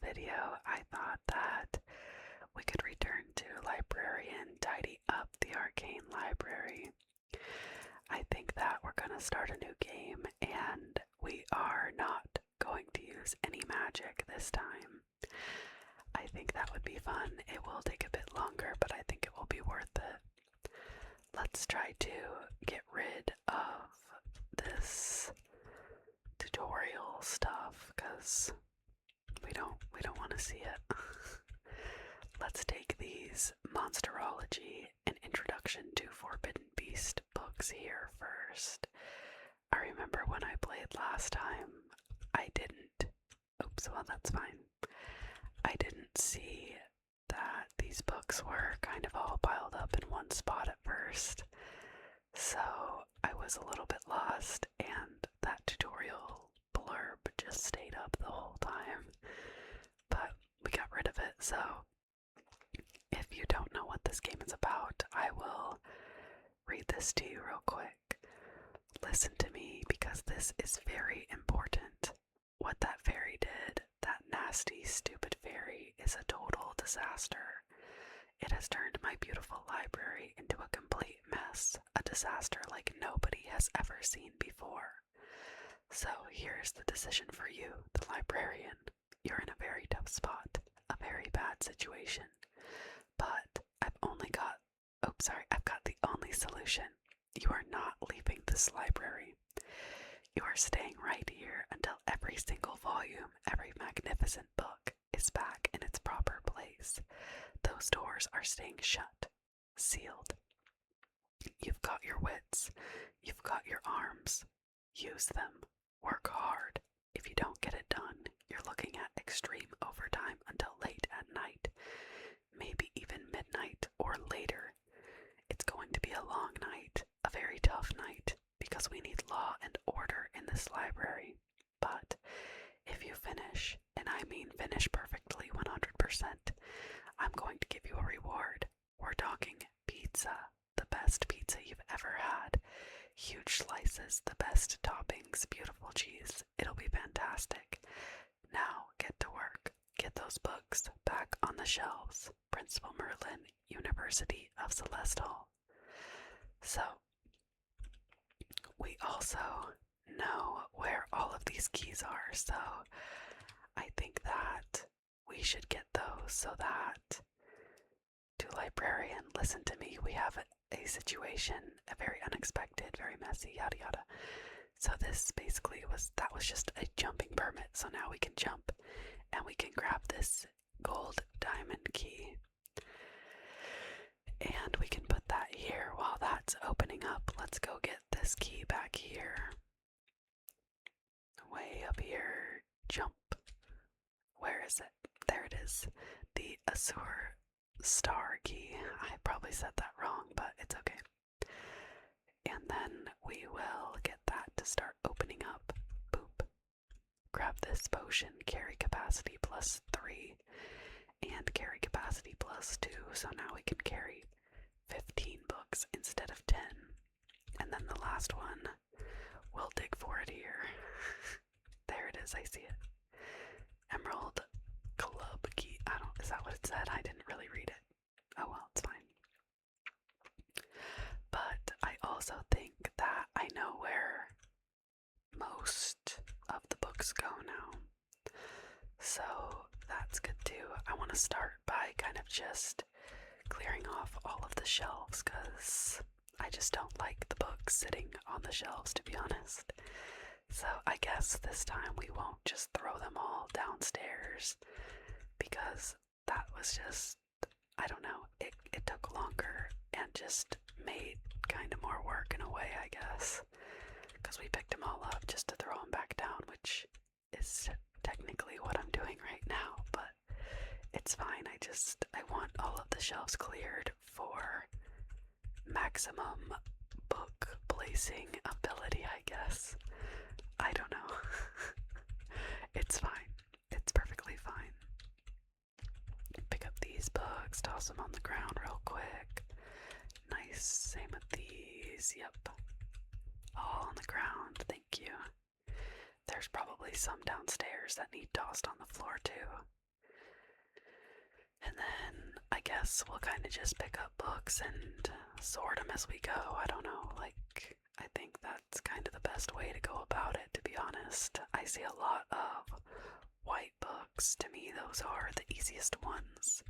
video, I thought that we could return to Librarian, tidy up the Arcane library. I think that we're going to start a new game, and we are not going to use any magic this time. I think that would be fun. It will take a bit longer, but I think it will be worth it. Let's try to get rid of this tutorial stuff because we don't want to see it. Let's take these Monsterology and Introduction to Forbidden Beast books here first. I remember when I played last time, I didn't. Oops, well, that's fine. I didn't see that these books were kind of all piled up in one spot at first. So I was a little bit lost, and that tutorial blurb just stayed up the whole time. But we got rid of it, so if you don't know what this game is about, I will read this to you real quick. Listen to me, because this is very important. What that fairy did, that nasty, stupid fairy, is a total disaster. It has turned my beautiful library into a complete mess, a disaster like nobody has ever seen before. So here's the decision for you, the librarian. You're in a very tough spot, a very bad situation. But I've got the only solution. You are not leaving this library. You are staying right here until every single volume, every magnificent book is back in its proper place. Those doors are staying shut, sealed. You've got your wits. You've got your arms. Use them. Work hard. If you don't get it done, you're looking at extreme overtime until late at night. Maybe even midnight or later. It's going to be a long night, a very tough night, because we need law and order in this library. But if you finish, and I mean finish perfectly 100%, I'm going to give you a reward. We're talking pizza, the best pizza you've ever had. Huge slices, the best toppings, beautiful cheese. It'll be fantastic. Now get to work. Get those books back on the shelves. Principal Merlin, University of Celestial. So, we also know where all of these keys are, so I think that we should get those so that, to Librarian, listen to me, we have a situation, a very unexpected, very messy, yada yada. So this basically was just a jumping permit, so now we can jump and we can grab this gold diamond key. And we can put that here while that's opening up. Let's go get this key back here. Way up here. Jump. Where is it? There it is. The Azure Star key. I probably said that wrong, but it's okay. And then we will get that to start opening up. Boop. Grab this potion, carry capacity plus 3, and carry capacity plus 2, so now we can carry 15 books instead of 10. And then the last one, we'll dig for it here. There it is, I see it. Emerald Club key. Is that what it said? I didn't really read it. Oh well, it's fine. But I also think that I know where most of the books go now. So that's good too. I want to start by kind of just clearing off all of the shelves because I just don't like the books sitting on the shelves, to be honest. So I guess this time we won't just throw them all downstairs because that was just, I don't know, it took longer and just made kind of more work in a way, I guess. Because we picked them all up just to throw them back down, which is technically what I'm doing right now, but it's fine. I want all of the shelves cleared for maximum book placing ability, I guess. I don't know. It's fine. It's perfectly fine. Pick up these books, toss them on the ground real quick. Nice. Same with these. Yep. All on the ground. Thank you. There's probably some downstairs that need tossed on the floor too. And then I guess we'll kind of just pick up books and sort them as we go. I don't know, like, I think that's kind of the best way to go about it, to be honest. I see a lot of white books. To me, those are the easiest ones,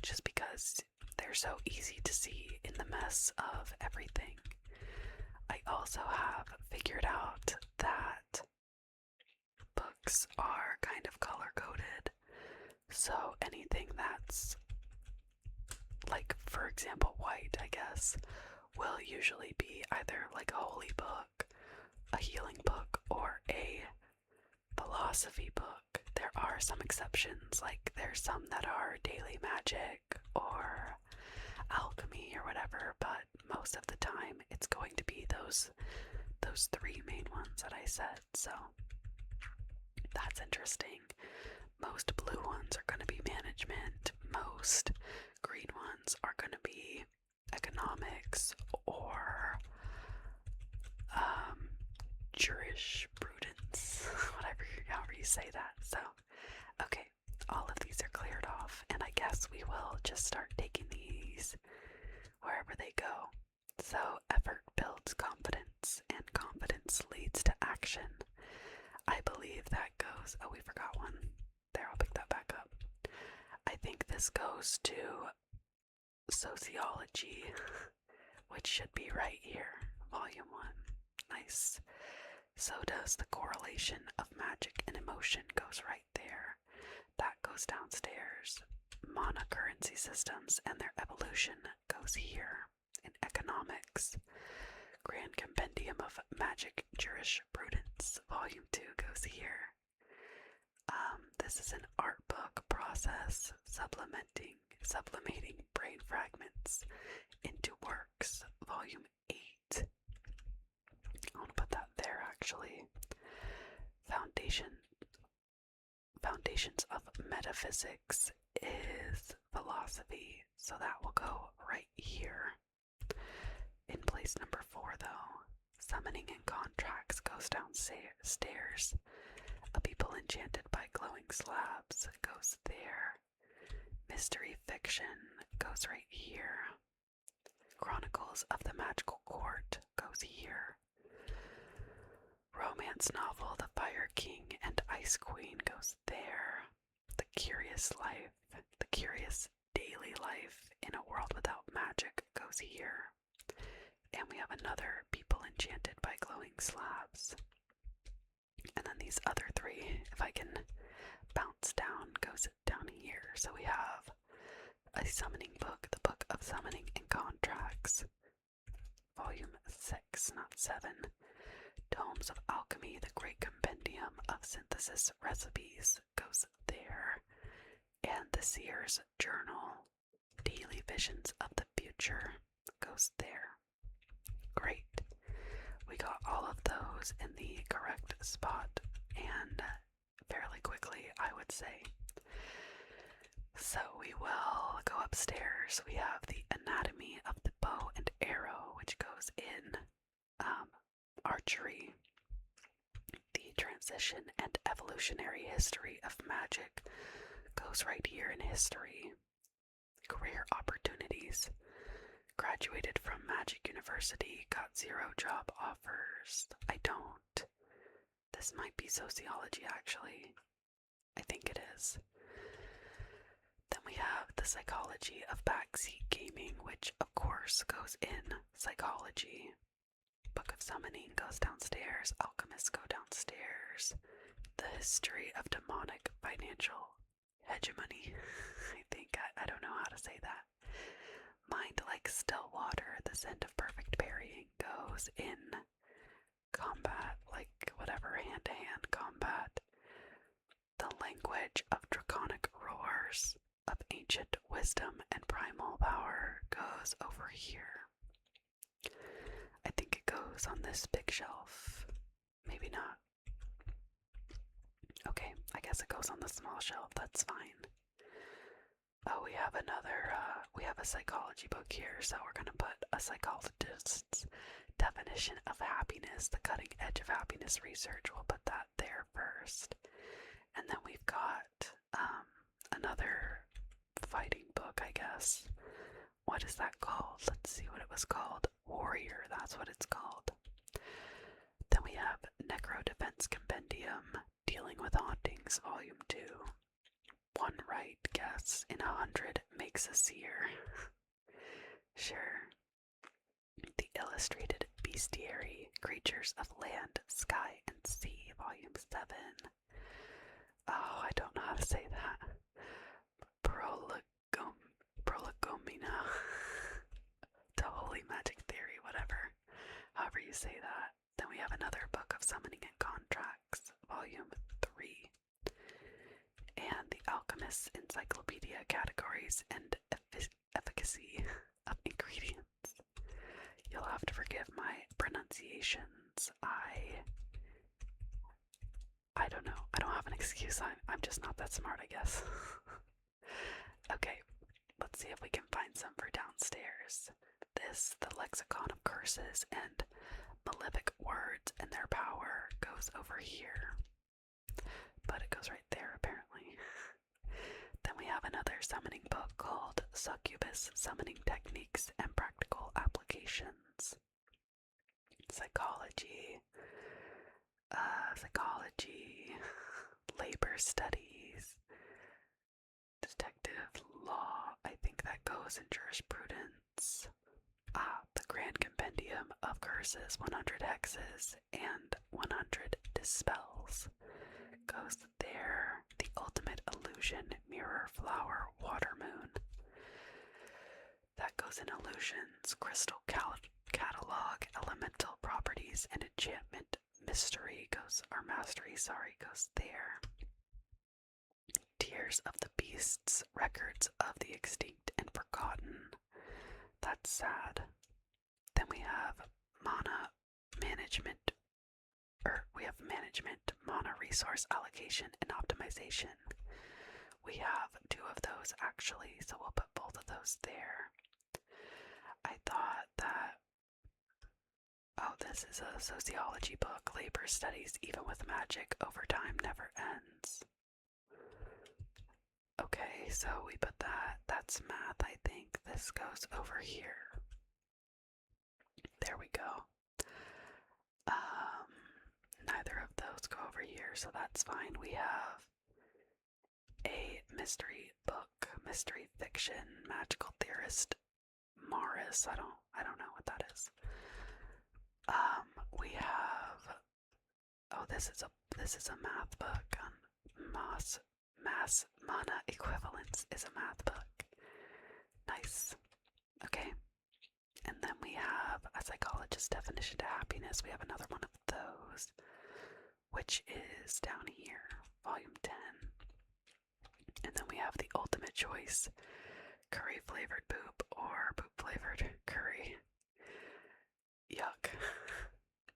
just because they're so easy to see in the mess of everything. I also have figured out that books are kind of color-coded, so anything that's, like, for example, white, I guess, will usually be either like a holy book, a healing book, or a philosophy book. There are some exceptions, like there's some that are daily magic or alchemy or whatever, but most of the time it's going to be those three main ones that I said, so that's interesting. Most blue ones are going to be management, most green ones are going to be economics or jurisprudence, however you say that. So, okay, all of these are cleared off, and I guess we will just start taking these wherever they go. So, effort builds confidence, and confidence leads to action. I believe that goes, oh, we forgot one. There, I'll pick that back up. I think this goes to sociology, which should be right here, volume 1. Nice. So does the correlation of magic and emotion goes right there. That goes downstairs. Monocurrency systems and their evolution goes here in economics. Grand Compendium of Magic Jurisprudence, volume 2 goes here. This is an art book process sublimating brain fragments into works, volume 8. I want to put that there actually. Foundations of Metaphysics is philosophy, so that will go right here. In place number 4 though, Summoning and Contracts goes downstairs. A People Enchanted by Glowing Slabs goes there. Mystery Fiction goes right here. Chronicles of the Magical Court goes here. Romance novel The Fire King and Ice Queen goes there. The Curious Daily Life in a World Without Magic goes here. And we have another People Enchanted by Glowing Slabs. And then these other 3, if I can bounce down, goes down here. So we have a summoning book, the Book of Summoning and Contracts, volume 6, not 7. Tomes of Alchemy, the Great Compendium of Synthesis Recipes goes there. And the Seer's Journal, Daily Visions of the Future goes there. Great. We got all of those in the correct spot, and fairly quickly, I would say. So we will go upstairs. We have the Anatomy of the Bow and Arrow, which goes in archery. The Transition and Evolutionary History of Magic goes right here in history. Career opportunities. Graduated from Magic University, got 0 job offers. I don't. This might be sociology, actually. I think it is. Then we have the Psychology of Backseat Gaming, which of course goes in psychology. Book of Summoning goes downstairs. Alchemists go downstairs. The History of Demonic Financial Hegemony. I think, I don't know how to say that. Mind Like Still Water, The Scent of Perfect Parrying goes in combat, like whatever, hand-to-hand combat. The Language of Draconic Roars, of Ancient Wisdom and Primal Power goes over here. I think it goes on this big shelf. Maybe not. Okay, I guess it goes on the small shelf, that's fine. Oh, we have we have a psychology book here, so we're gonna put a psychologist's definition of happiness, the cutting edge of happiness research. We'll put that there first. And then we've got another fighting book, I guess. What is that called? Let's see what it was called. Warrior, that's what it's called. Then we have Necro Defense Compendium, Dealing with Hauntings, Volume 2. One right guess in 100 makes a seer. Sure. The Illustrated Bestiary, Creatures of Land, Sky, and Sea, Volume 7. Oh, I don't know how to say that. Prolegomena. The Holy Magic Theory, whatever. However you say that. Then we have another book of Summoning and Contracts, Volume 3. And the Alchemist's Encyclopedia, Categories and Efficacy of Ingredients. You'll have to forgive my pronunciations. I don't know. I don't have an excuse. I'm just not that smart, I guess. Okay, let's see if we can find some for downstairs. The Lexicon of Curses and Malefic Words and Their Power, goes over here. But it goes right there, apparently. Then we have another summoning book called Succubus Summoning Techniques and Practical Applications. Psychology, labor studies, detective law, I think that goes in jurisprudence. The Grand Compendium of Curses, 100 Hexes, and 100 Dispels, goes there. The Ultimate Illusion, Mirror, Flower, Water, Moon, that goes in Illusions. Crystal Catalog, Elemental Properties, and Enchantment, Mystery goes, or Mastery, sorry, goes there. Tears of the Beasts, Records of the Extinct and Forgotten. That's sad. Then we have Mana Management, Mana Resource Allocation and Optimization. We have 2 of those actually, so we'll put both of those there. I thought that, oh, this is a sociology book, Labor Studies Even with Magic, Overtime Never Ends. Okay, so we put that. That's math, I think. This goes over here. There we go. Neither of those go over here, so that's fine. We have a mystery book, mystery fiction, magical theorist, Morris. I don't know what that is. We have, oh, this is a math book on mass mana equivalence is a math book. Nice. Okay. And then we have a psychologist's definition to happiness. We have another one of those, which is down here, volume 10. And then we have the ultimate choice, curry flavored poop or poop flavored curry. Yuck.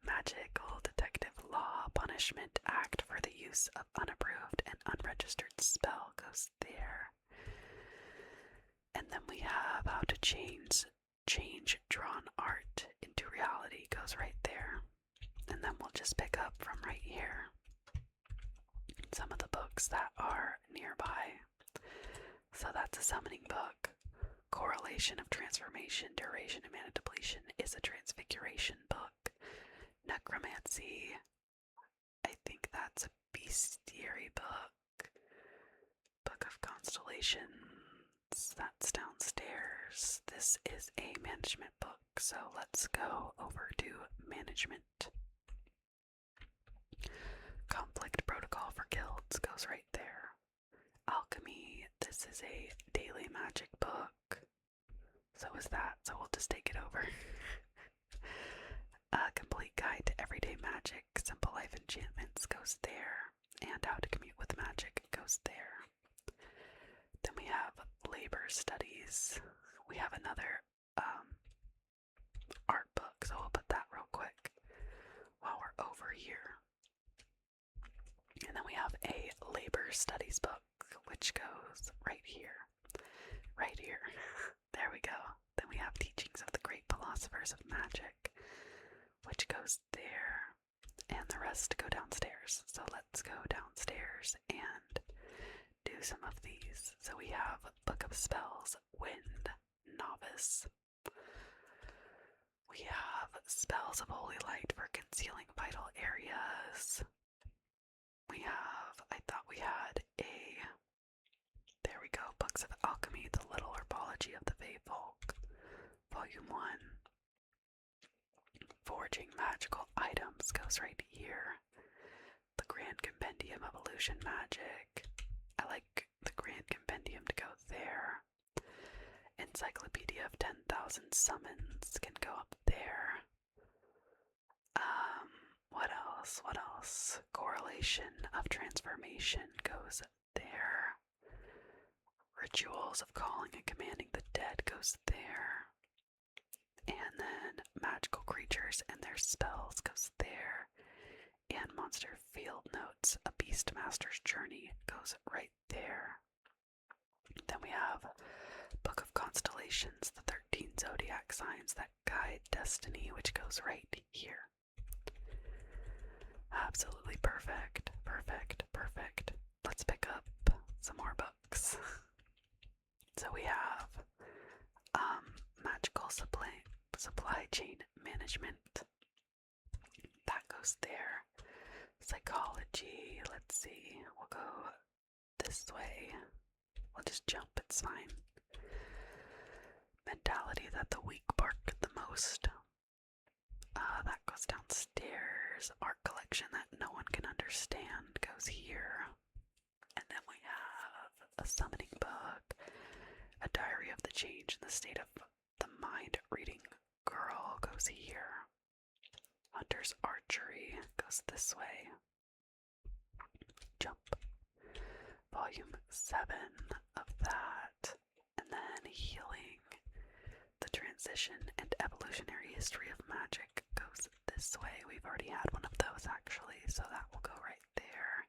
Magical detective law, punishment, act for the use of unapproved and unregistered spell goes there. And then we have how to change drawn art into reality goes right there. And then we'll just pick up from right here some of the books that are nearby. So that's a summoning book. Correlation of Transformation, Duration, and Mana Depletion is a Transfiguration book. Necromancy, I think that's a Bestiary book. Book of Constellations, that's downstairs. This is a management book, so let's go over to management. Conflict Protocol for Guilds goes right there. Alchemy, this is a daily magic book. So is that, so we'll just take it over. A Complete Guide to Everyday Magic, Simple Life Enchantments goes there. And How to Commute with Magic goes there. Then we have Labor Studies. We have another art book, so we'll put that real quick while we're over here. And then we have a Labor Studies book, which goes right here. Right here. There we go. Then we have Teachings of the Great Philosophers of Magic, which goes there. And the rest go downstairs. So let's go downstairs and do some of these. So we have Book of Spells, Wind, Novice. We have Spells of Holy Light for concealing vital areas. I thought we had there we go, Books of Alchemy, The Little Herbology of the Faithful, Volume 1. Forging Magical Items goes right here. The Grand Compendium of Illusion Magic. I like the Grand Compendium to go there. Encyclopedia of 10,000 Summons can go up there. What else? Correlation of Transformation goes there. Rituals of Calling and Commanding the Dead goes there. And then Magical Creatures and Their Spells goes there. And Monster Field Notes, A Beastmaster's Journey goes right there. Then we have Book of Constellations, the 13 Zodiac Signs that guide destiny, which goes right here. Absolutely perfect, perfect, perfect. Let's pick up some more books. So we have Magical Supply Chain Management. That goes there. Psychology, let's see, we'll go this way. We'll just jump, it's fine. Mentality that the weak bark the most. That goes downstairs. Art collection that no one can understand goes here. And then we have a summoning book. A diary of the change in the state of the mind reading girl goes here. Hunter's archery goes this way. Jump. Volume 7 of that. And then healing. The transition and evolutionary history of magic goes this way. We've already had one of those actually, so that will go right there.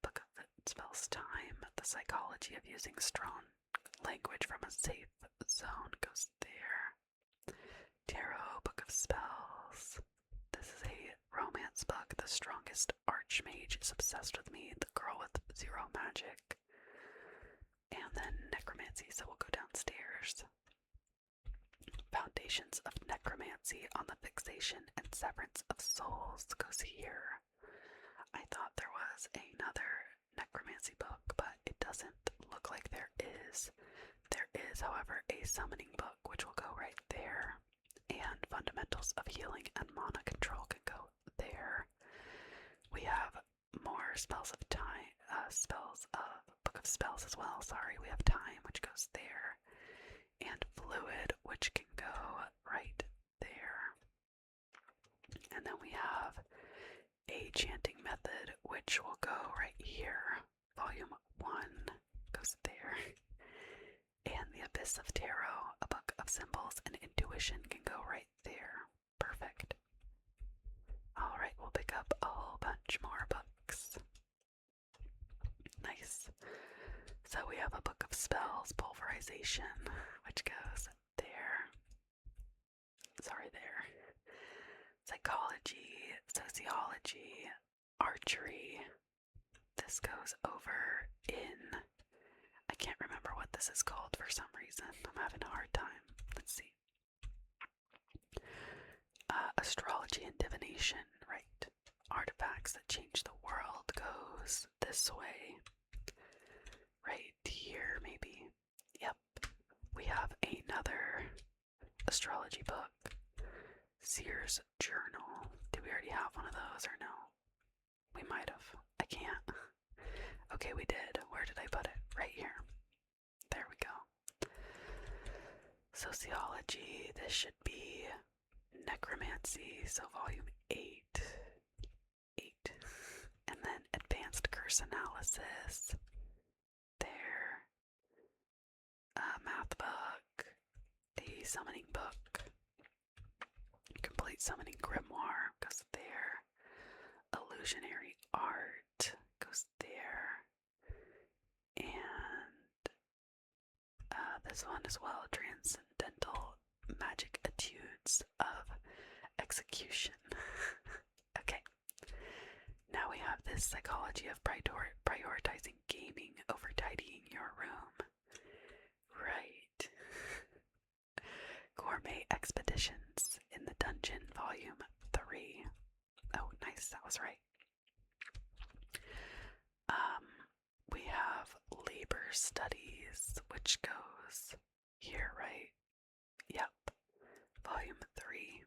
Book of Spells Time. The psychology of using strong language from a safe zone goes there. Tarot, Book of Spells. This is a romance book. The strongest archmage is obsessed with me. The girl with zero magic. And then necromancy, so we'll go downstairs. Foundations of Necromancy on the Fixation and Severance of Souls goes here. I thought there was another necromancy book, but it doesn't look like there is. There is, however, a summoning book, which will go right there. And Fundamentals of Healing and Mana Control can go there. We have more Spells of Time, Book of Spells as well, sorry. We have Time, which goes there. And Fluid, which can go right there. And then we have a chanting method, which will go right here. Volume 1 goes there. And the Abyss of Tarot, a book of symbols and intuition, can go right there. Perfect. Alright, we'll pick up a whole bunch more books. Nice. So we have a Book of Spells, Pulverization, which goes there. Sorry, there. Psychology, Sociology, Archery. This goes over in... I can't remember what this is called for some reason. I'm having a hard time. Let's see. Astrology and Divination, right. Artifacts that change the world goes this way. Right here, maybe. Yep. We have another astrology book. Seer's Journal. Did we already have one of those or no? We might have. I can't. Okay, we did. Where did I put it? Right here. There we go. Sociology. This should be Necromancy. So volume 8. And then Advanced Curse Analysis. There. Math book. The Summoning book. Complete Summoning Grimoire goes there. Illusionary Art goes there. And this one as well. Transcendental Magic Etudes of Execution. Okay. Now we have is Psychology of Prioritizing Gaming Over Tidying Your Room. Right. Gourmet Expeditions in the Dungeon, Volume 3. Oh, nice, that was right. We have Labor Studies, which goes here, right? Yep, Volume 3.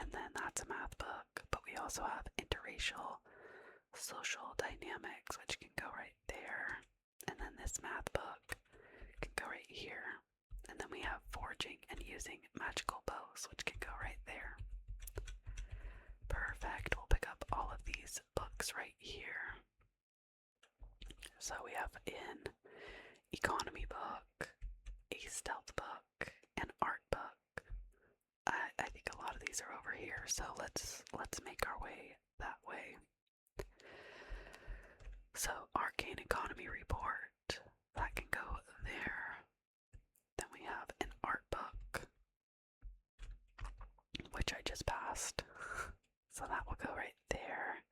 And then that's a math book, but we also have Interracial Social Dynamics, which can go right there. And then this math book can go right here. And then we have Forging and Using Magical Bows, which can go right there. Perfect. We'll pick up all of these books right here. So we have an economy book, a stealth book, an art book. I think a lot of these are over here, so let's make our way that way. So Arcane Economy Report, that can go there. Then we have an art book, which I just passed. So that will go right there.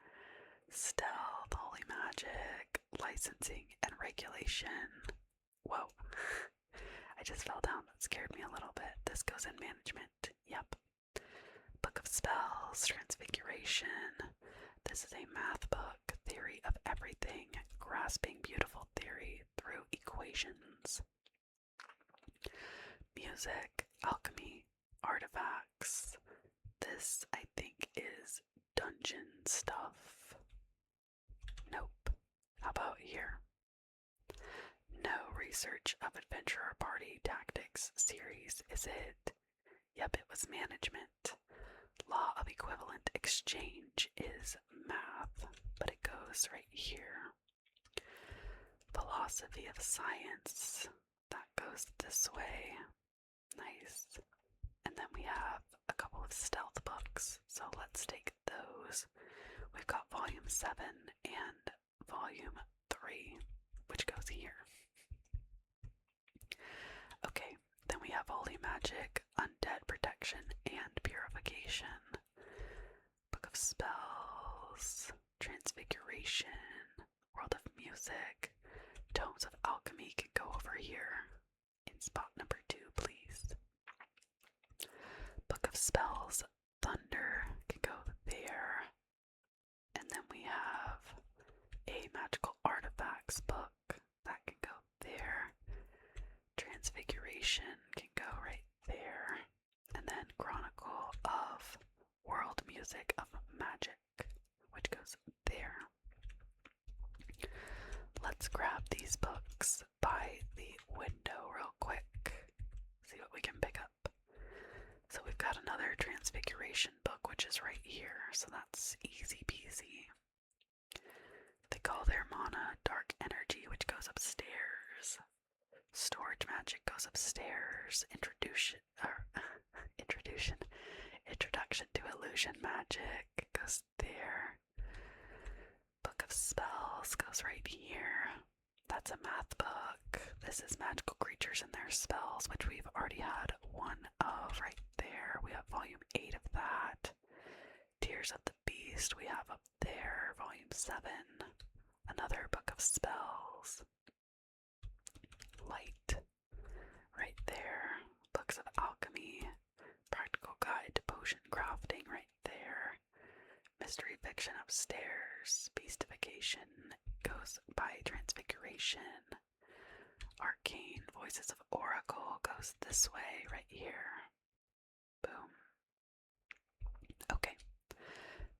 Stealth, Holy Magic, Licensing and Regulation. Whoa. I just fell down. That scared me a little bit. This goes in Management. Yep. Book of Spells, Transfiguration. This is a math book. Theory of Everything. Grasping Beautiful Theory Through Equations. Music, Alchemy, Artifacts. This, I think, is dungeon stuff. Nope. How about here? No Research of Adventurer Party Tactics series, is it? Yep, it was Management. Law of Equivalent Exchange is math, but it goes right here. Philosophy of Science, that goes this way. Nice. And then we have a couple of stealth books, so let's take those. We've got Volume 7 and Volume 3, which goes here. Okay, then we have Holy Magic, Undead Protection, and Purification. Book of Spells, Transfiguration, World of Music, Tomes of Alchemy can go over here. In spot number 2, please. Book of Spells, Thunder can go there. And then we have a Magical Artifacts book that can go there. Transfiguration can go right there. And then Chronicle of World Music of Magic, which goes there. Let's grab these books by the window real quick. See what we can pick up. So we've got another Transfiguration book, which is right here, so that's easy peasy. They call their mana Dark Energy, which goes upstairs. Storage Magic goes upstairs. Introduction to Illusion Magic goes there. Book of Spells goes right here. That's a math book. This is Magical Creatures and Their Spells, which we've already had one of right there. We have Volume 8 of that. Tears of the Beast we have up there. Volume 7. Another Book of Spells. Light right there. Books of Alchemy. Practical Guide to Potion Crafting right there. Mystery Fiction upstairs. Beastification goes by Transfiguration. Arcane Voices of Oracle goes this way right here. Boom. Okay.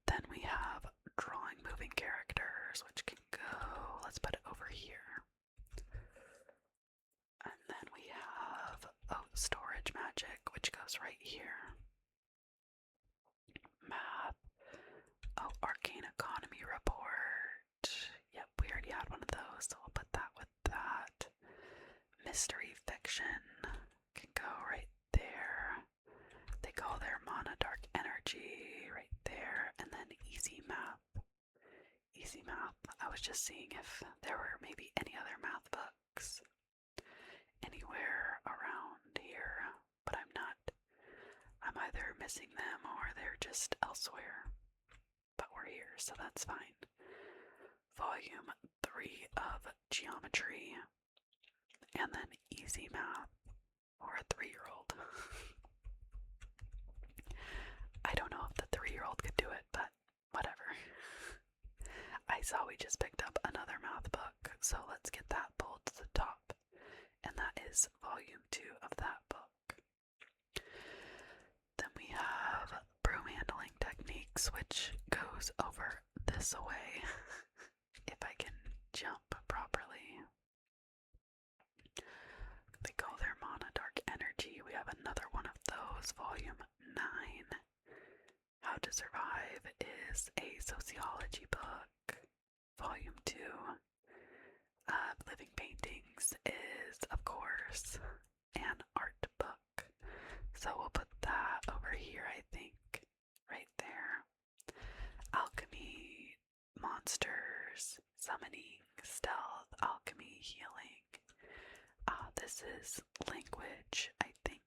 Then we have Drawing Moving Characters, which can go, let's put it over here. And then we have, Storage Magic, which goes right here. Math. Arcane Economy Report. Yep, we already had one of those, so we'll put that with that. Mystery Fiction can go right there. They call their mana Dark Energy right there. And then Easy Math. Easy Math. I was just seeing if there were maybe any other math books anywhere around here, but I'm not. I'm either missing them or they're just elsewhere. But we're here, so that's fine. volume 3 of geometry, and then easy math for a 3-year-old. I don't know if the 3-year-old could do it, but whatever. I saw we just picked up another math book, so let's get that pulled to the top. And that is volume 2 of that book. Then we have broom handling techniques, which goes over this way, if I can jump properly. They call their mana dark energy. We have another one of those, volume 9. How to Survive is a sociology book. Volume 2. Living Paintings is, of course, an art book. So we'll put that over here, I think, right there. Alchemy, monsters, summoning, stealth, alchemy, healing. This is language, I think.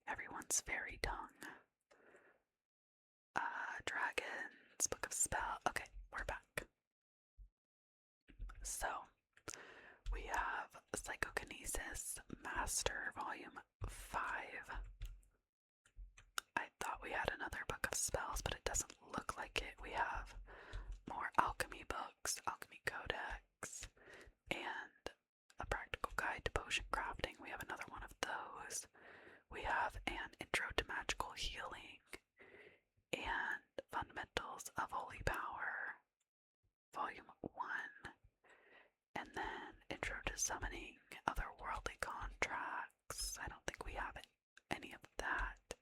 Everyone's fairy tongue. Dragons, book of spell. Okay, we're back. So, we have Psychokinesis Master Volume 5. I thought we had another book of spells, but it doesn't look like it. We have more alchemy books, Alchemy Codex, and a practical guide to potion crafting. We have another one of those. We have an Intro to Magical Healing and Fundamentals of Holy Power, Volume 1, and then Intro to Summoning Otherworldly Contracts. I don't think we have any of that.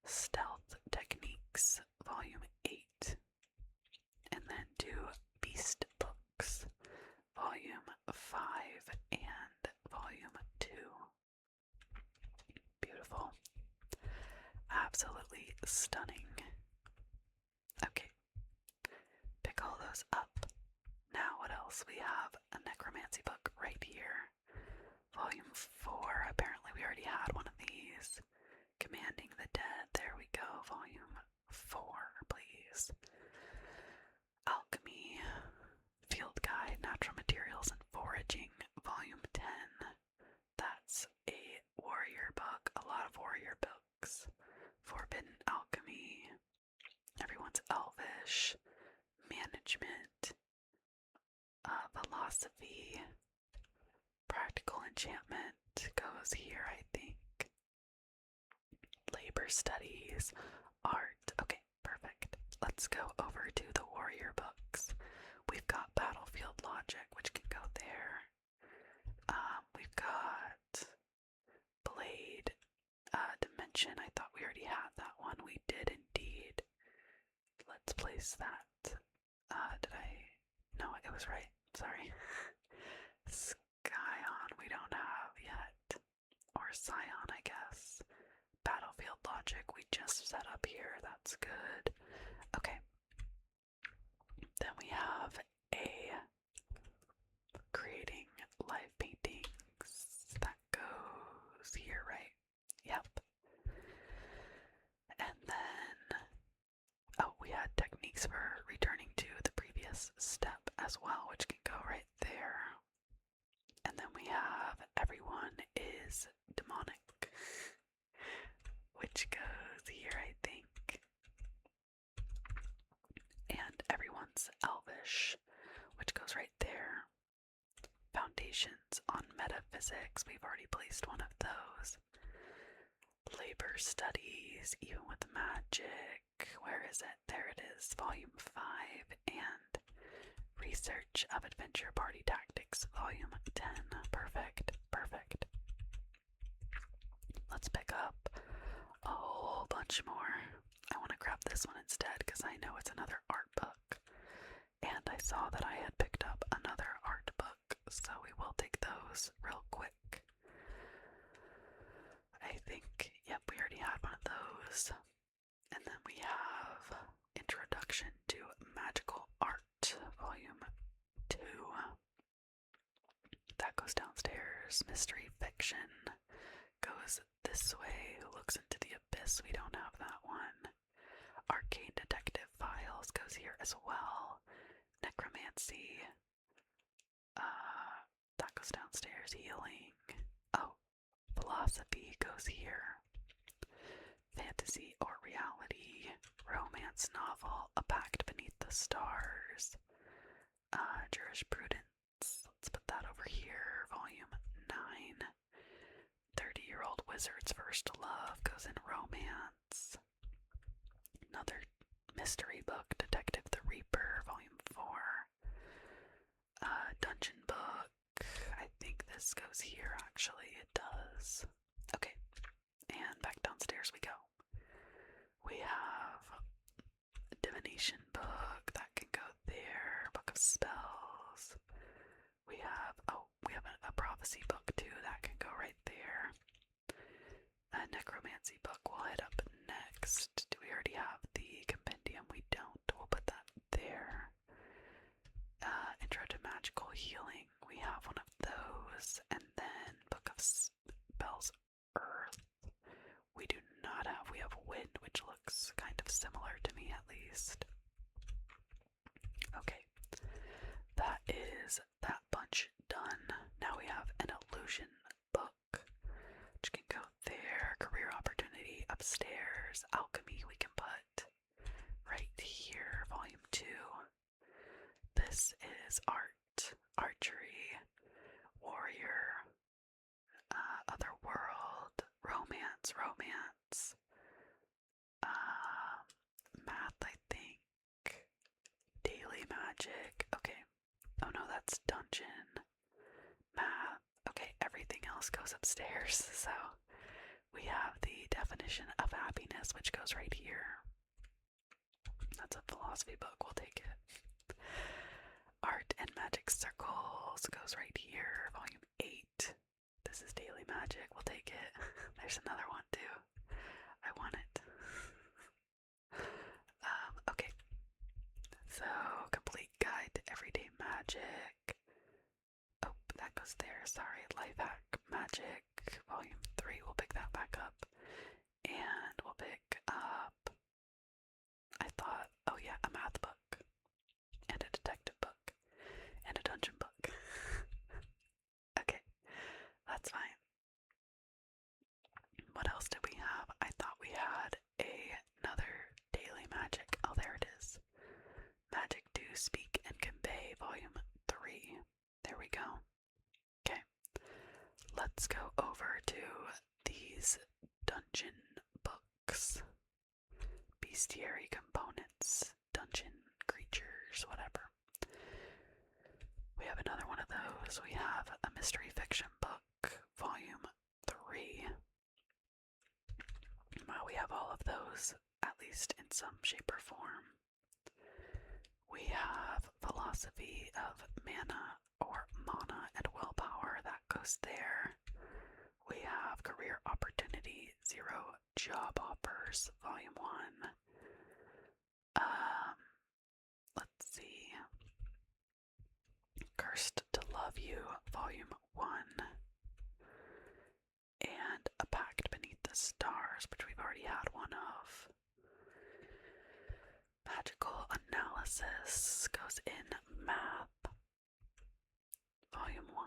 Stealth Techniques, Volume 8, and then 2 Beast Books, Volume 5 and Volume 2. Beautiful. Absolutely stunning. Okay. Pick all those up. Now what else? We have a necromancy book right here. Volume 4. Apparently we already had one of these. Commanding the Dead. There we go. Volume 4, please. Alchemy. Field Guide. Natural Materials and Foraging. Volume 10. That's a warrior book. A lot of warrior books. Forbidden Alchemy. Everyone's Elvish. Management. Philosophy. Practical Enchantment goes here, I think. Labor Studies. Art. Okay, perfect. Let's go over to the warrior books. We've got Battlefield Logic, which can go there. We've got Blade Dimension. I thought we already had that one. We did indeed. Let's place that. Did I? No, it was right. Sorry. Scion we don't have yet. Or Scion, I guess. Battlefield Logic we just set up here. That's good. Okay. Then we have a Creating Live Paintings. That goes here, right? Yep. And then, oh, we had techniques for returning to the previous step as well, which can go right there. And then we have Everyone is Demonic, which goes here, I think. And Everyone's Elvish, which goes right there. Foundations on Metaphysics, we've already placed one of those. Labor Studies, Even with Magic, where is it? There it is, Volume 5, and Research of Adventure Party Tactics, Volume 10. Perfect, perfect. Let's pick up a whole bunch more. I want to grab this one instead because I know it's another art book. And I saw that I had picked up another art book, so we will take those real quick. I think, yep, we already had one of those. And then we have Introduction to Magical Art, Volume 2. That goes downstairs. Mystery Fiction goes this way. Who Looks into the Abyss? We don't have that one. Arcane Detective Files spells goes here as well. Necromancy. That goes downstairs. Healing. Oh, philosophy goes here. Fantasy or reality. Romance novel. A Pact Beneath the Stars. Jurisprudence. Let's put that over here. Volume 9. 30-Year-Old Wizard's First Love goes in romance. Another mystery book, Detective the Reaper, Volume 4. Dungeon book. I think this goes here, actually. It does. Okay. And back downstairs we go. We have a divination book. That can go there. Book of Spells. We have a prophecy book too. That can go right there. A necromancy book will head up next. Do we already have the compendium? We don't. We'll put that there. Intro to Magical Healing. We have one of those. And then Book of Spells Earth. We do not have. We have Wind, which looks kind of similar to me at least. Okay. That is that bunch done. Now we have an illusion book, which can go there. Career opportunity upstairs. Alchemy we can put right here. Volume 2. This is art, archery, warrior, other world, romance, math, I think, daily magic. Okay. Oh no, that's dungeon, math. Okay, everything else goes upstairs. So we have the definition of happiness, which goes right here. That's a philosophy book. We'll take it. Art and Magic Circles goes right here. Volume 8. This is daily magic. We'll take it. There's another one too. I want it. Okay. So, complete guide to everyday magic. Oh, that goes there. Sorry. Life hack magic. Volume 3. We'll pick that back up. And we'll pick up, I thought, oh yeah, a math book. And a detective book. And a dungeon book. Okay. That's fine. What else did we have? I thought we had another daily magic. Oh, there it is. Magic Do Speak and Convey, Volume 3. There we go. Okay. Let's go over to these dungeon books. Bestiary components, dungeon creatures, whatever. We have another one of those. We have a mystery fiction book, Volume 3. Well, we have all of those, at least in some shape or form. We have Philosophy of Mana or Mana and Willpower. That goes there. We have Career Opportunity, 0 Job Offers, Volume 1. Let's see. Cursed to Love You, Volume 1. And A Pact Beneath the Stars, which we've already had one of. Magical Analysis goes in Math, Volume 1.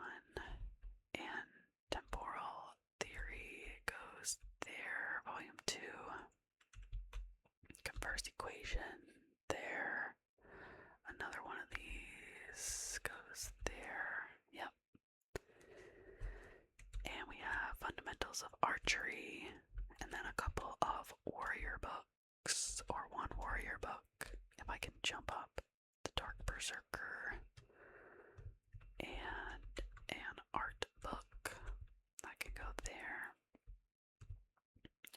And Temporal Theory goes there, Volume 2. Converse Equation there. Another one of these goes there. Yep. And we have Fundamentals of Archery, and then a couple of warrior books, or one warrior book. If I can jump up, the Dark Berserker, and an art book that can go there.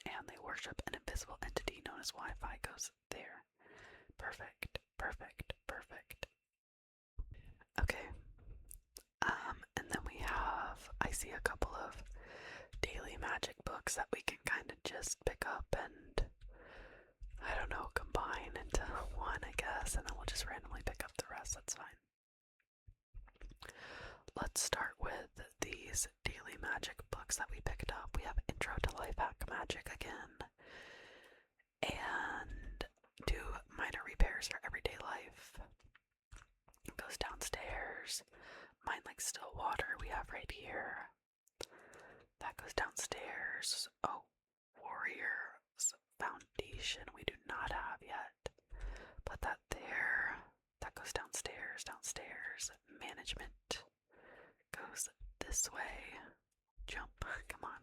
And They Worship an Invisible Entity known as Wi-Fi goes there. Perfect, perfect, perfect. Okay. And then we have, I see a couple of daily magic books that we can kind of just pick up and, I don't know, combine into one, I guess, and then we'll just randomly pick up the rest. That's fine. Let's start with these daily magic books that we picked up. We have Intro to Life Hack Magic again, and Do Minor Repairs stairs for everyday life. It goes downstairs. Mine like still water we have right here. That goes downstairs. Oh, Warriors Foundation we do not have yet. Put that there. That goes downstairs, downstairs. Management goes this way. Jump, come on.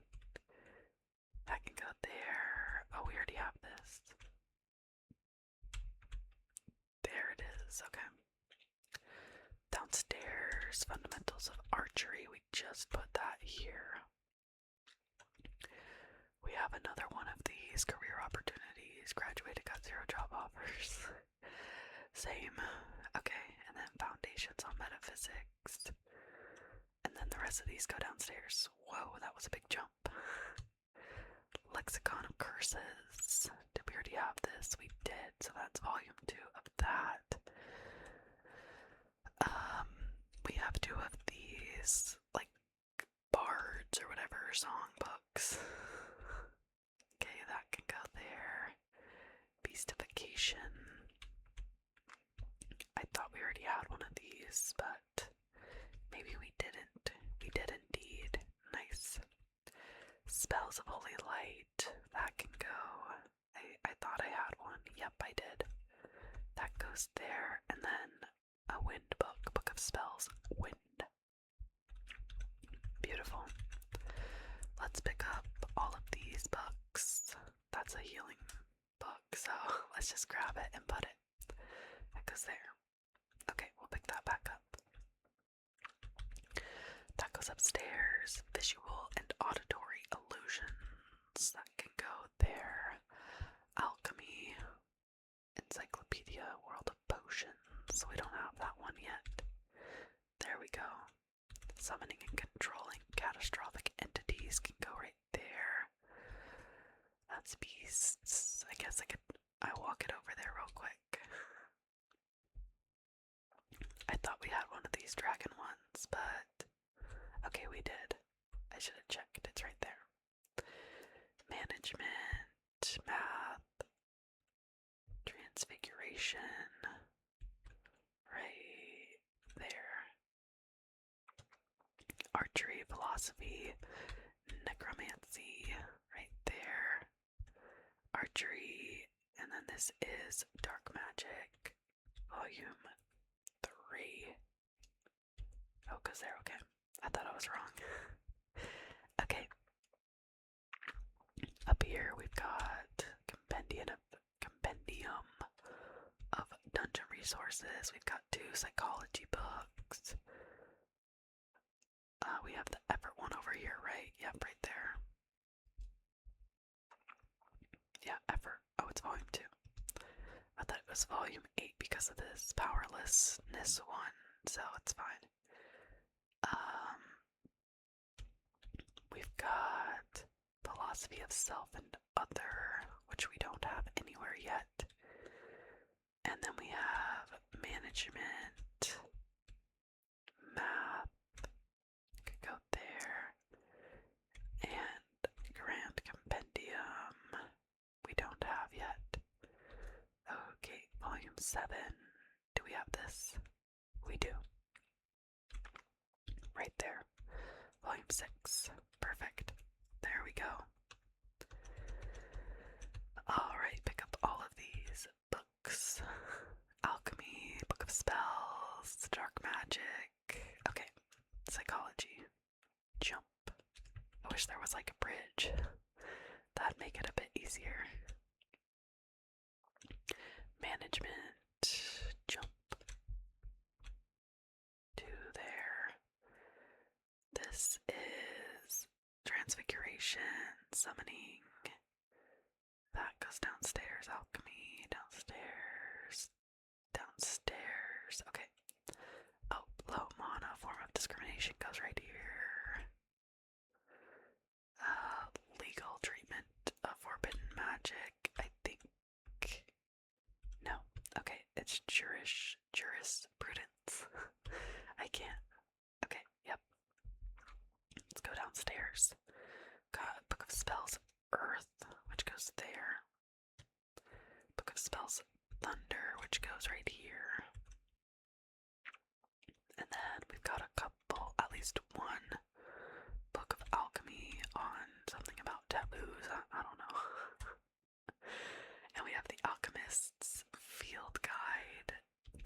That can go there. Oh, we already have this. There it is, okay. Downstairs, fundamentals of archery. We just put that here. We have another one of these career opportunities. Graduated, got 0 job offers. Same. Okay, and then foundations on metaphysics. And then the rest of these go downstairs. Whoa, that was a big jump. Lexicon of curses. Did we already have this? We did, so that's volume 2 of that. We have 2 of these, like, bards or whatever, song books. Okay, that can go there. Beastification. I thought we already had one of these, but maybe we didn't. We did indeed. Nice. Spells of Holy Light. That can go. I thought I had one. Yep, I did. That goes there. And then a wind book. Book of Spells. Wind. Beautiful. Let's pick up all of these books. That's a healing book, so let's just grab it and put it. That goes there. Okay, we'll pick that back up. That goes upstairs. Visual and auditory illusions. That can go there. Alchemy. Encyclopedia. World of Potions. We don't have that one yet. There we go. Summoning and controlling catastrophic entities can go right there. That's beasts. I guess I'll walk it over there real quick. I thought we had one of these dragon ones, but okay, we did. I should have checked. It's right there. Management, math, transfiguration, right there. Archery, philosophy, necromancy, right there. Archery, and then this is dark magic, volume 3. Oh, because they're okay. I thought I was wrong. Okay. Up here we've got compendium of dungeon resources. We've got 2 psychology books. We have the effort one over here, right? Yep, right there. Yeah, effort. Oh, it's volume 2. I thought it was volume 8 because of this powerlessness one, so it's fine. We've got philosophy of self and other, which we don't have anywhere yet. And then we have management, math, could go there, and grand compendium, we don't have yet. Okay, volume 7, do we have this? We do. Right there. Volume 6. Perfect. There we go. Alright, pick up all of these books. Alchemy, Book of Spells, Dark Magic. Okay, psychology. Jump. I wish there was like a bridge. That'd make it a bit easier. Management. Jump. To there. This is transfiguration, summoning. That goes downstairs. Alchemy, downstairs. Downstairs. Okay. Oh, low mana, form of discrimination goes right here. Legal treatment of forbidden magic. I think. No. Okay, it's jurisprudence. I can't. Okay, yep. Let's go downstairs. Got Book of Spells, Earth, which goes there. Book of Spells, Thunder, which goes right here. And then we've got a couple, at least one book of alchemy on something about taboos. I don't know. And we have the Alchemist's Field Guide,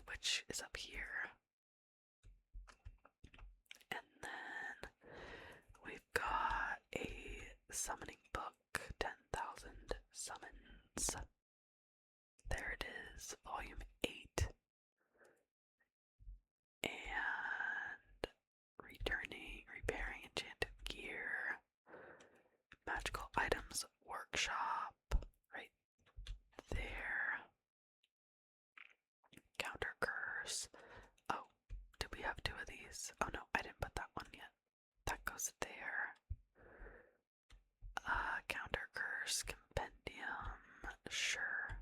which is up here. And then we've got a summoning book, 10,000 Summons. There it is, volume 8. And repairing enchanted gear, magical items workshop, right there. Counter curse. Oh, did we have 2 of these? Oh no, I didn't put that one yet. That goes there. Counter curse compendium, sure.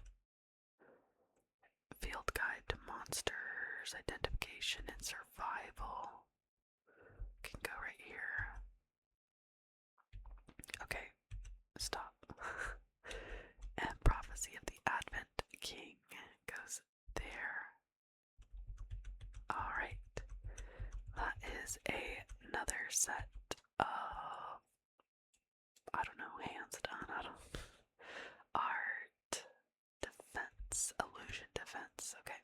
Field guide to monsters, identification and survival. Can go right here. Okay, stop. And prophecy of the Advent King goes there. Alright. That is another set of, I don't know, hands done, I don't, art, defense, illusion defense, okay.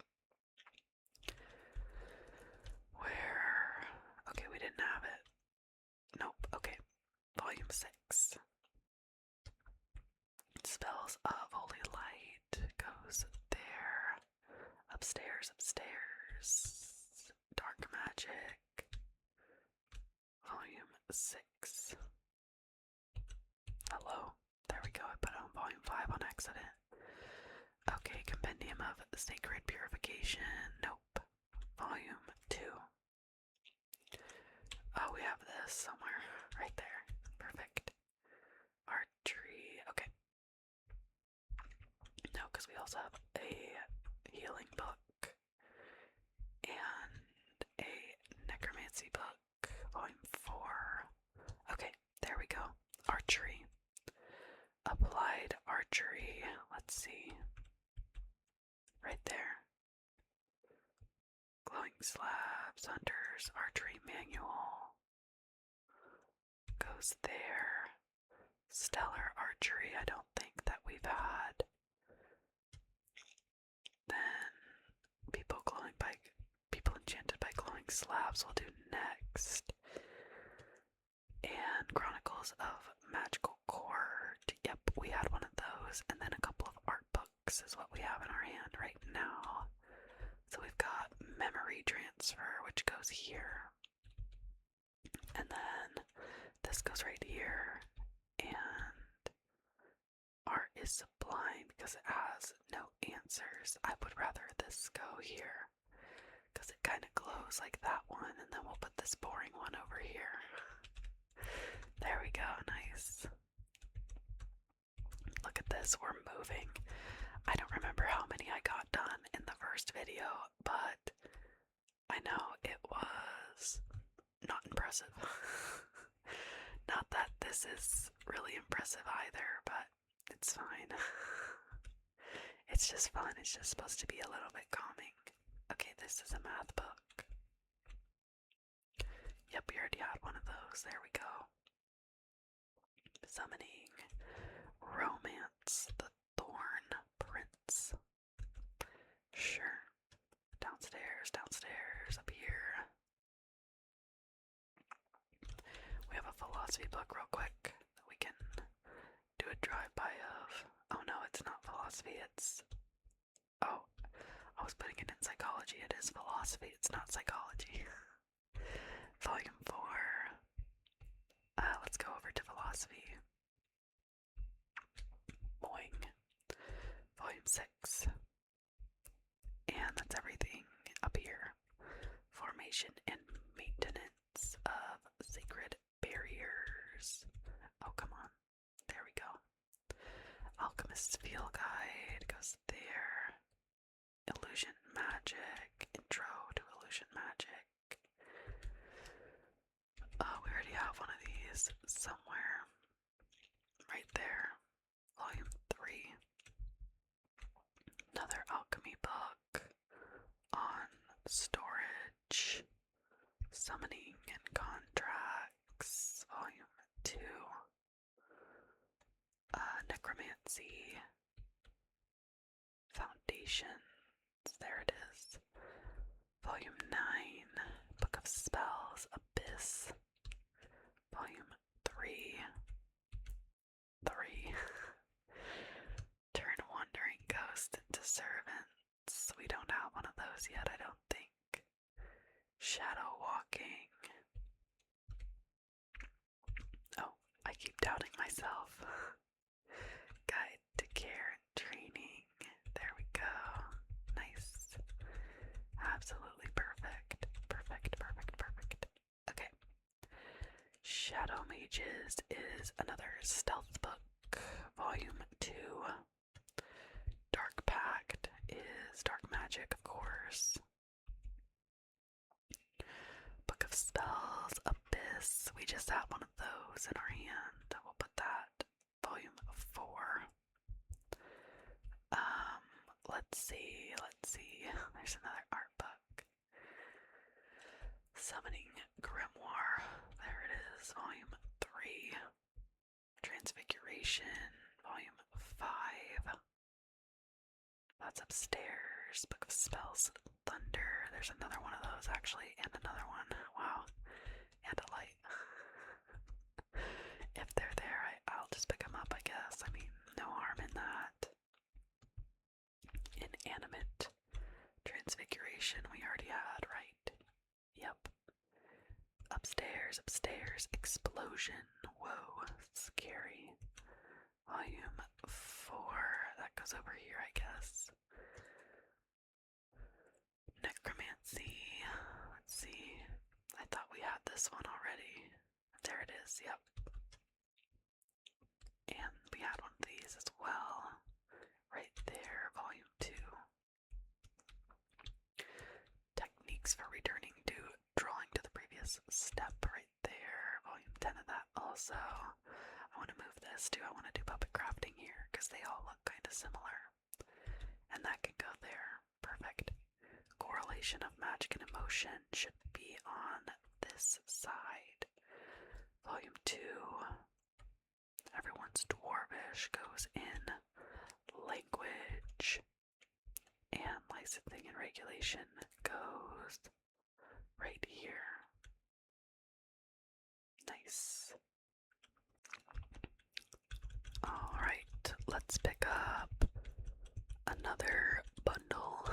Where, okay, we didn't have it. Nope, okay, volume 6. Spells of Holy Light goes there. Upstairs, dark magic, volume 6. Hello, there we go, I put it on volume 5 on accident. Okay, compendium of sacred purification, nope, volume 2. Oh, we have this somewhere, right there, perfect. Archery, okay. No, because we also have a healing book and a necromancy book, volume 4. Okay, there we go. Archery. Applied archery. Let's see. Right there. Glowing slabs, hunters, archery manual. Goes there. Stellar archery, I don't think that we've had. Then people enchanted by glowing slabs will do next. And Chronicles of Magical Court. Yep, we had one of those. And then a couple of art books is what we have in our hand right now. So we've got Memory Transfer, which goes here. And then this goes right here. And Art is Sublime because it has no answers. I would rather this go here because it kind of glows like that one, and then we'll put this boring one over here. There we go, nice. Look at this, we're moving. I don't remember how many I got done in the first video, but I know it was not impressive. Not that this is really impressive either, but it's fine. It's just fun, it's just supposed to be a little bit calming. Okay, this is a math book. Yep, we already had one of those, there we go. Summoning Romance, the Thorn Prince. Sure. Downstairs, up here. We have a philosophy book real quick that we can do a drive-by of. Oh no, it's not philosophy, it's... Oh, I was putting it in psychology. It is philosophy, it's not psychology. Volume 4. Let's go over to philosophy. Boing. Volume 6. And that's everything up here. Formation and maintenance of sacred barriers. Oh, come on. There we go. Alchemist's Field Guide goes there. Illusion Magic. Intro to Illusion Magic. Oh, we already have one of these somewhere. Right there. Volume 3. Another alchemy Summoning and Contracts, Volume 2. Necromancy. Foundations, there it is. Volume 9, Book of Spells, Abyss. Volume 3. Turn Wandering Ghost into Servants. We don't have one of those yet, I don't think. Shadow Walking. Oh, I keep doubting myself. Guide to Care and Training. There we go. Nice. Absolutely perfect. Perfect. Okay. Shadow Mages is another stealth book. Volume 2. Dark Pact is dark magic, of course. Book of Spells, Abyss. We just have one of those in our hand. We'll put that. Volume 4. Let's see. There's another art book. Summoning Grimoire. There it is. Volume 3. Transfiguration. Volume 5. That's upstairs. Book of Spells, Thunder. There's another one of those actually, and another one. Wow. And a light. If they're there, I'll just pick them up, I guess. I mean, no harm in that. Inanimate Transfiguration we already had, right? Yep. Upstairs. Explosion. Whoa, scary. Volume 4. That goes over here, I guess. Necromancy. Let's see. I thought we had this one already. There it is, yep. And we had one of these as well. Right there, Volume 2. Techniques for returning to drawing to the previous step right there. Volume 10 of that also. I want to move this too. I want to do puppet crafting here because they all look kind of similar. And that can go there. Perfect. Correlation of magic and emotion should be on this side. Volume 2. Everyone's Dwarvish goes in language. And licensing and regulation goes right here. Nice. Alright, let's pick up another bundle.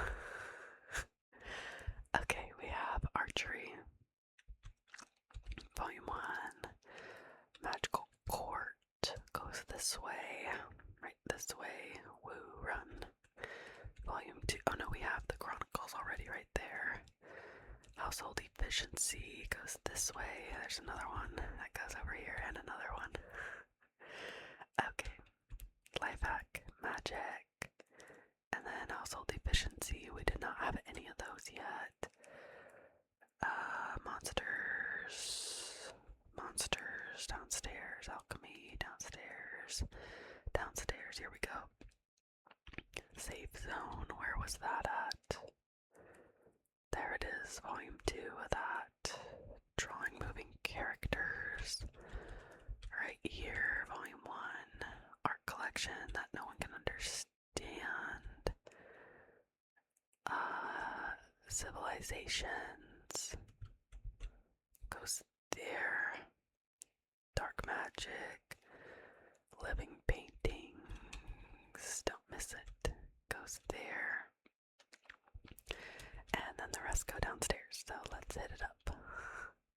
Okay, we have Archery. Volume 1. Magical Court goes this way. Right this way. Woo, run. Volume 2. Oh no, we have the Chronicles already right there. Household Efficiency goes this way. There's another one that goes over here, and another one. Okay. Life Hack, Magic, and then Household Efficiency. We did not have any of those yet. Monsters downstairs. Alchemy downstairs. Here we go. Safe Zone. Where was that at? There it is. Volume 2 of that. Drawing moving characters. Right here. Volume 1. Art collection that no one can understand. Civilizations goes there. Dark magic, living paintings, don't miss it, goes there. And then the rest go downstairs, so let's hit it up.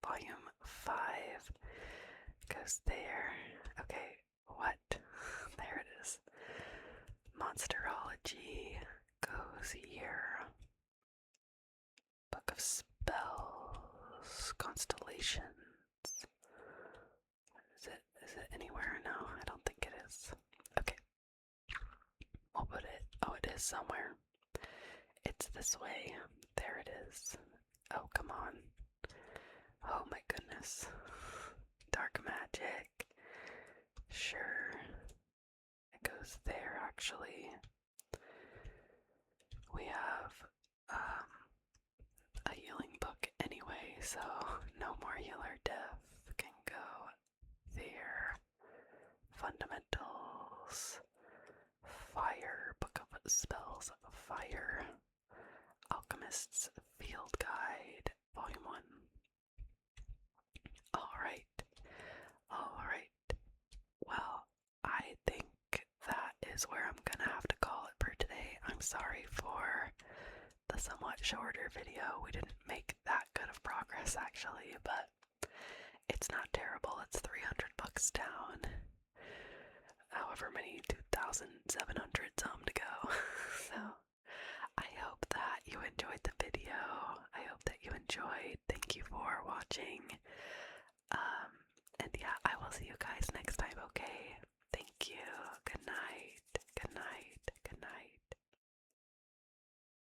Volume 5 goes there. Okay, what? There it is. Monsterology goes here. Book of Spells, Constellations. Is it anywhere? No, I don't think it is. Okay. We'll put it. Oh, it is somewhere. It's this way. There it is. Oh, come on. Oh my goodness. Dark magic. Sure. It goes there, actually. We have a healing book anyway, so regular diff can go there. Fundamentals, fire, book of spells, fire, alchemist's field guide, volume 1. Alright, well, I think that is where I'm gonna have to call it for today. I'm sorry for the somewhat shorter video. We didn't make that good of progress actually, but it's not terrible. It's 300 bucks down. However many 2,700 some to go. So I hope that you enjoyed the video. I hope that you enjoyed. Thank you for watching.